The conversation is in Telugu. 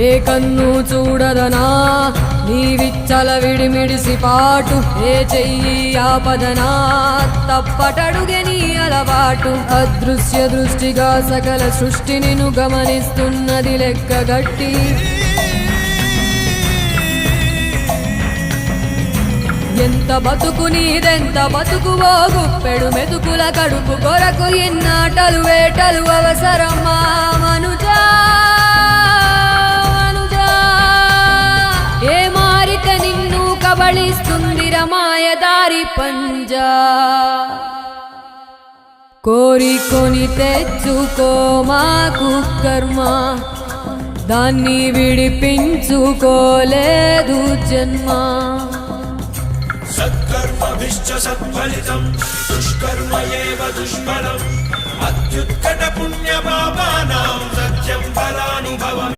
ఏ కన్ను చూడదనా నీవిచ్చల విడిమిడిసి పాటు, ఏ చెయ్యి ఆపదనా తప్పటడుగే నీ అలవాటు. అదృశ్య దృష్టిగా సకల సృష్టిని ను గమనిస్తున్నది లెక్కగట్టి, ఎంత బతుకు నీదెంత బతుకువో గుప్పెడు మెతుకుల కడుపు కొరకు ఎన్నాటలు వేటలు అవసరమా మనుజా మనుజా. ఏ మారిక నిన్ను కబళిస్తుందిర మాయదారి పంజా. కోరికొని తెచ్చుకో మాకు కర్మ, దాన్ని విడిపించుకోలేదు జన్మ. సత్కర్మభిశ్చ సత్ఫలితం దుష్కర్మ ఏవ దుష్ఫలం. అత్యుత్కట పుణ్య పాపానాం సత్యం ఫలానుభవం.